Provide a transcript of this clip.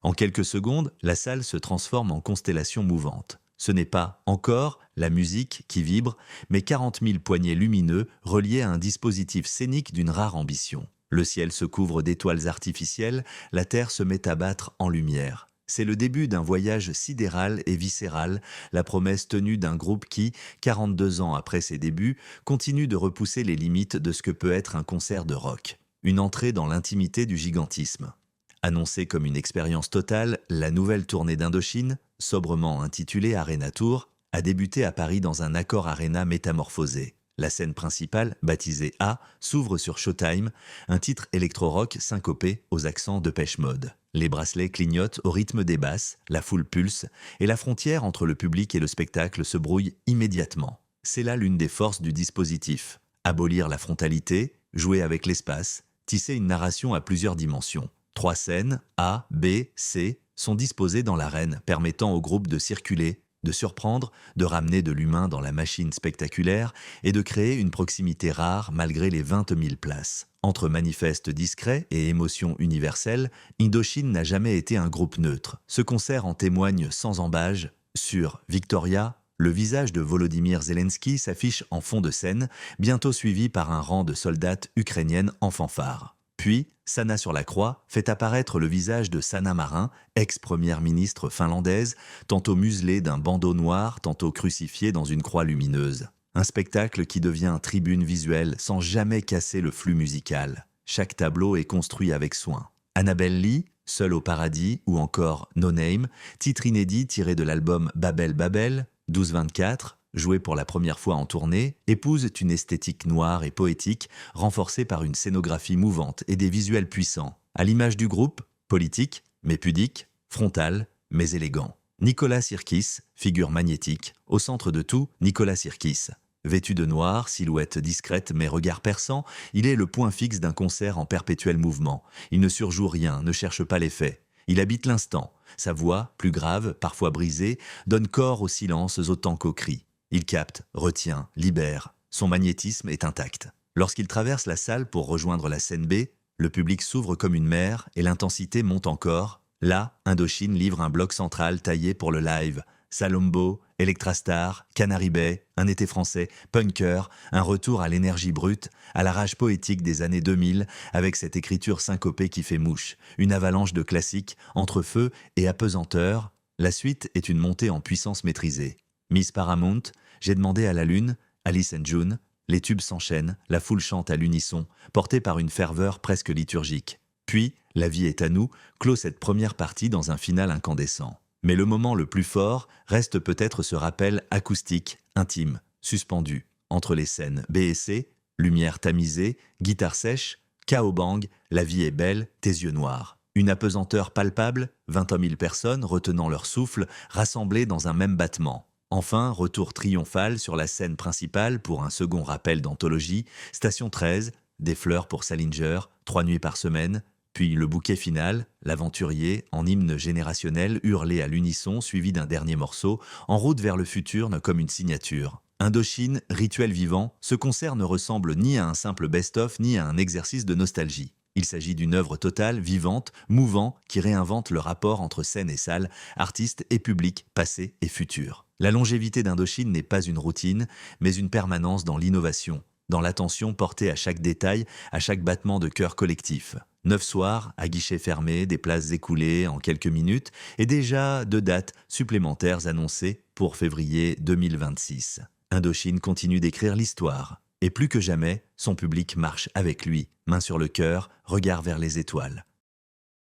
En quelques secondes, la salle se transforme en constellation mouvante. Ce n'est pas encore la musique qui vibre, mais 40 000 poignets lumineux reliés à un dispositif scénique d'une rare ambition. Le ciel se couvre d'étoiles artificielles, la terre se met à battre en lumière. C'est le début d'un voyage sidéral et viscéral, la promesse tenue d'un groupe qui, 42 ans après ses débuts, continue de repousser les limites de ce que peut être un concert de rock. Une entrée dans l'intimité du gigantisme. Annoncée comme une expérience totale, la nouvelle tournée d'Indochine, sobrement intitulée Arena Tour, a débuté à Paris dans un Accor Arena métamorphosé. La scène principale, baptisée A, s'ouvre sur Showtime, un titre électro-rock syncopé aux accents de Depeche Mode. Les bracelets clignotent au rythme des basses, la foule pulse, et la frontière entre le public et le spectacle se brouille immédiatement. C'est là l'une des forces du dispositif. Abolir la frontalité, jouer avec l'espace, tisser une narration à plusieurs dimensions. 3 scènes, A, B, C, sont disposées dans l'arène, permettant au groupe de circuler, de surprendre, de ramener de l'humain dans la machine spectaculaire et de créer une proximité rare malgré les 20 000 places. Entre manifestes discrets et émotions universelles, Indochine n'a jamais été un groupe neutre. Ce concert en témoigne sans embâge. Sur Victoria, le visage de Volodymyr Zelensky s'affiche en fond de scène, bientôt suivi par un rang de soldates ukrainiennes en fanfare. Puis, Sanna sur la croix fait apparaître le visage de Sanna Marin, ex-première ministre finlandaise, tantôt muselée d'un bandeau noir, tantôt crucifiée dans une croix lumineuse. Un spectacle qui devient tribune visuelle sans jamais casser le flux musical. Chaque tableau est construit avec soin. Annabelle Lee, Seule au paradis, ou encore No Name, titre inédit tiré de l'album Babel Babel, 12-24, joué pour la première fois en tournée, épouse une esthétique noire et poétique, renforcée par une scénographie mouvante et des visuels puissants. À l'image du groupe, politique, mais pudique, frontal, mais élégant. Nicolas Sirkis, figure magnétique, au centre de tout, Nicolas Sirkis. Vêtu de noir, silhouette discrète mais regard perçant, il est le point fixe d'un concert en perpétuel mouvement. Il ne surjoue rien, ne cherche pas l'effet. Il habite l'instant. Sa voix, plus grave, parfois brisée, donne corps aux silences autant qu'aux cris. Il capte, retient, libère. Son magnétisme est intact. Lorsqu'il traverse la salle pour rejoindre la scène B, le public s'ouvre comme une mer et l'intensité monte encore. Là, Indochine livre un bloc central taillé pour le live. Salombo, Electrastar, Canary Bay, Un été français, Punker, un retour à l'énergie brute, à la rage poétique des années 2000, avec cette écriture syncopée qui fait mouche, une avalanche de classiques, entre feu et apesanteur. La suite est une montée en puissance maîtrisée. Miss Paramount, J'ai demandé à la lune, Alice and June, les tubes s'enchaînent, la foule chante à l'unisson, portée par une ferveur presque liturgique. Puis, La vie est à nous, clôt cette première partie dans un final incandescent. Mais le moment le plus fort reste peut-être ce rappel acoustique, intime, suspendu, entre les scènes B et C, lumière tamisée, guitare sèche, chaos bang, la vie est belle, tes yeux noirs. Une apesanteur palpable, 20 000 personnes retenant leur souffle, rassemblées dans un même battement. Enfin, retour triomphal sur la scène principale pour un second rappel d'anthologie, Station 13, des fleurs pour Salinger, 3 nuits par semaine, puis le bouquet final, l'aventurier, en hymne générationnel hurlé à l'unisson suivi d'un dernier morceau, en route vers le futur comme une signature. Indochine, rituel vivant, ce concert ne ressemble ni à un simple best-of ni à un exercice de nostalgie. Il s'agit d'une œuvre totale, vivante, mouvant, qui réinvente le rapport entre scène et salle, artiste et public, passé et futur. La longévité d'Indochine n'est pas une routine, mais une permanence dans l'innovation, dans l'attention portée à chaque détail, à chaque battement de cœur collectif. 9 soirs, à guichets fermés, des places écoulées en quelques minutes, et déjà 2 dates supplémentaires annoncées pour février 2026. Indochine continue d'écrire l'histoire. Et plus que jamais, son public marche avec lui, main sur le cœur, regard vers les étoiles.